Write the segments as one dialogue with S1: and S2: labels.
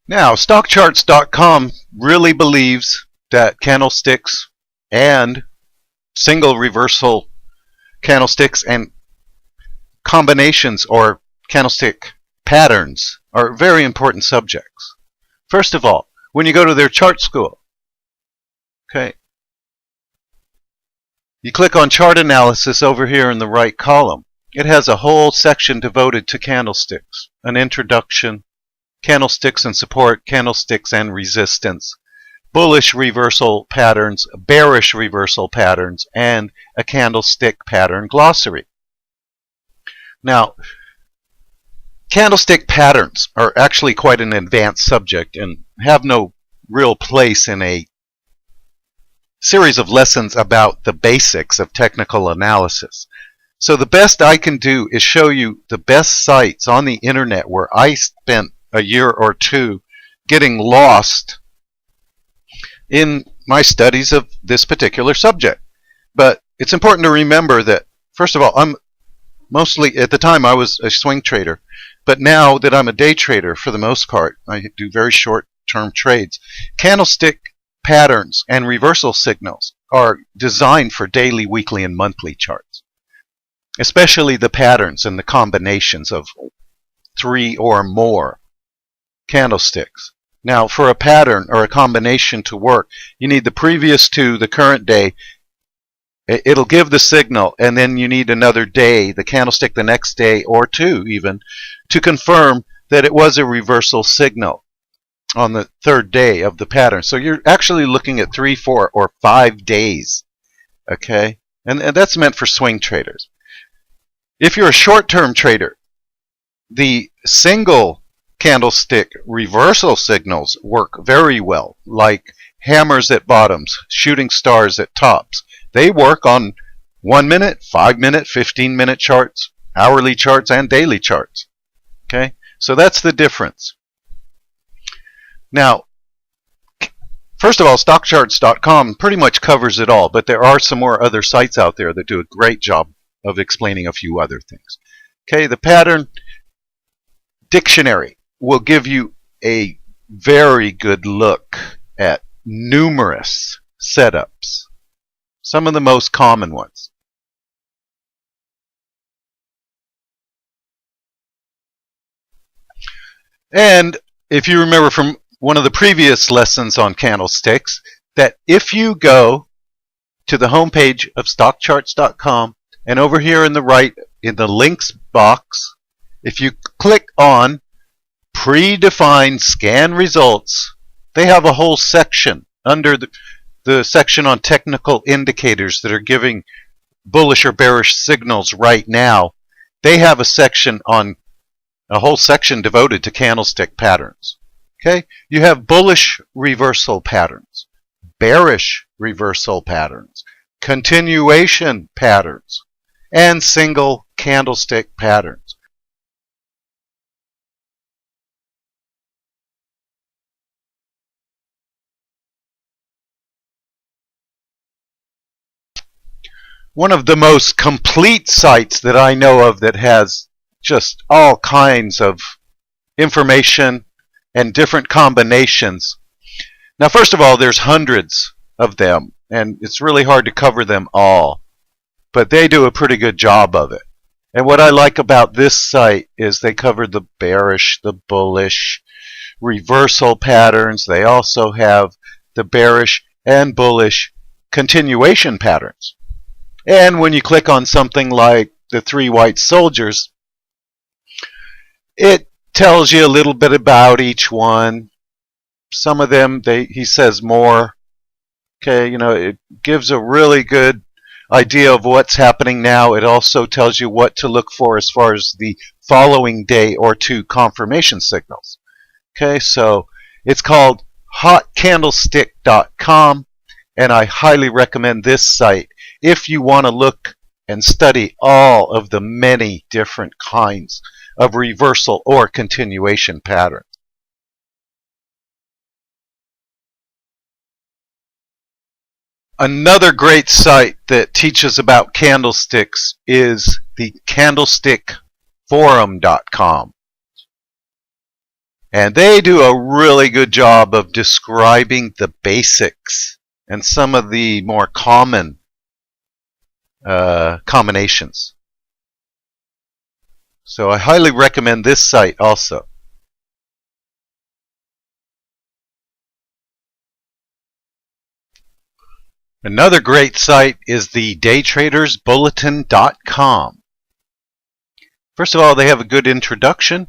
S1: Now, StockCharts.com really believes that candlesticks and single reversal candlesticks and combinations or candlestick patterns are very important subjects. First of all, when you go to their chart school, okay, you click on chart analysis over here in the right column. It has a whole section devoted to candlesticks, an introduction, candlesticks and support, candlesticks and resistance, bullish reversal patterns, bearish reversal patterns, and a candlestick pattern glossary. Now, candlestick patterns are actually quite an advanced subject and have no real place in a series of lessons about the basics of technical analysis. So the best I can do is show you the best sites on the internet where I spent a year or two getting lost in my studies of this particular subject. But it's important to remember that, first of all, I'm mostly, at the time I was a swing trader, but now that I'm a day trader for the most part, I do very short-term trades. Candlestick patterns and reversal signals are designed for daily, weekly, and monthly charts, especially the patterns and the combinations of 3 or more candlesticks. Now, for a pattern or a combination to work, you need the previous to the current day. It'll give the signal, and then you need another day, the candlestick the next day, or two even, to confirm that it was a reversal signal on the third day of the pattern. So you're actually looking at 3, 4, or 5 days. Okay? And that's meant for swing traders. If you're a short-term trader, the single candlestick reversal signals work very well, like hammers at bottoms, shooting stars at tops. They work on 1 minute, 5 minute, 15-minute charts, hourly charts, and daily charts. Okay? So that's the difference. Now, first of all, StockCharts.com pretty much covers it all, but there are some more other sites out there that do a great job of explaining a few other things. Okay, the pattern dictionary will give you a very good look at numerous setups, some of the most common ones. And if you remember from one of the previous lessons on candlesticks, that if you go to the homepage of StockCharts.com and over here in the right, in the links box, if you click on predefined scan results, they have a whole section under the section on technical indicators that are giving bullish or bearish signals right now. They have a section on a whole section devoted to candlestick patterns. Okay, you have bullish reversal patterns, bearish reversal patterns, continuation patterns, and single candlestick patterns. One of the most complete sites that I know of that has just all kinds of information and different combinations. Now, first of all, there's hundreds of them, and it's really hard to cover them all, but they do a pretty good job of it. And what I like about this site is they cover the bearish, the bullish, reversal patterns. They also have the bearish and bullish continuation patterns. And when you click on something like the 3 white soldiers, it tells you a little bit about each one. Some of them, he says more. Okay, it gives a really good idea of what's happening now. It also tells you what to look for as far as the following day or two confirmation signals. Okay, so it's called hotcandlestick.com, and I highly recommend this site if you want to look and study all of the many different kinds of reversal or continuation patterns. Another great site that teaches about candlesticks is the candlestickforum.com. And they do a really good job of describing the basics and some of the more common combinations. So I highly recommend this site also. Another great site is the daytradersbulletin.com. First of all, they have a good introduction,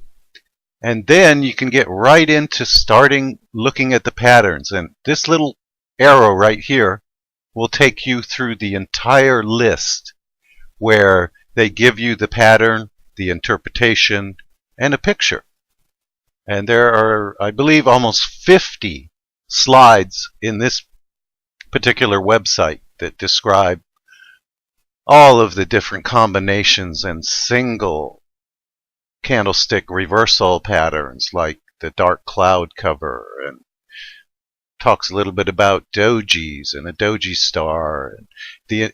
S1: and then you can get right into starting looking at the patterns. And this little arrow right here will take you through the entire list where they give you the pattern, the interpretation, and a picture. And there are, I believe, almost 50 slides in this particular website that describe all of the different combinations and single candlestick reversal patterns like the dark cloud cover, and talks a little bit about dojis and a doji star.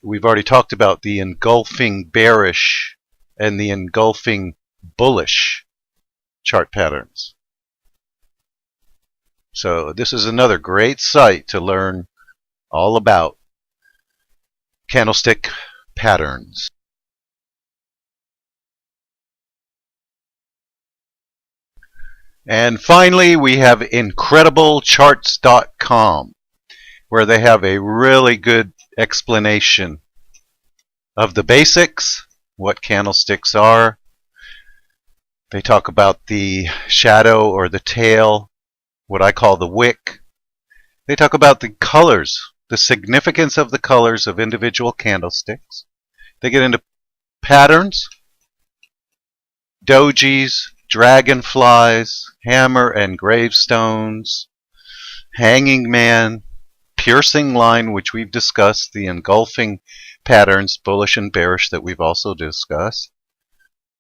S1: We've already talked about the engulfing bearish and the engulfing bullish chart patterns. So this is another great site to learn all about candlestick patterns. And finally, we have IncredibleCharts.com, where they have a really good explanation of the basics, what candlesticks are. They talk about the shadow or the tail, what I call the wick. They talk about the colors, the significance of the colors of individual candlesticks. They get into patterns, dojis, dragonflies, hammer and gravestones, hanging man, piercing line, which we've discussed, the engulfing patterns, bullish and bearish, that we've also discussed,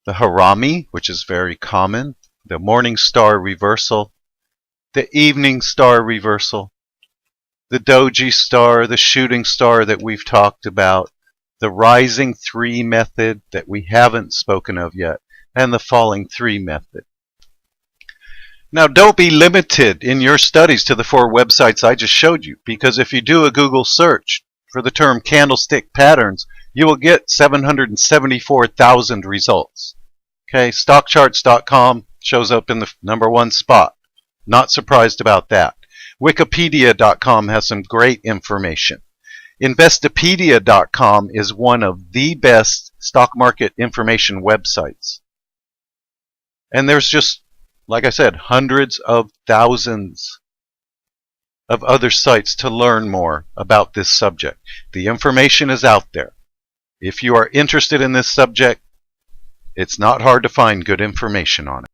S1: the harami, which is very common, the morning star reversal, the evening star reversal, the doji star, the shooting star that we've talked about, the rising three method that we haven't spoken of yet, and the falling three method. Now, don't be limited in your studies to the 4 websites I just showed you, because if you do a Google search for the term candlestick patterns, you will get 774,000 results. Okay, stockcharts.com shows up in the #1 spot. Not surprised about that. Wikipedia.com has some great information. Investopedia.com is one of the best stock market information websites. And there's just, like I said, hundreds of thousands of other sites to learn more about this subject. The information is out there. If you are interested in this subject, it's not hard to find good information on it.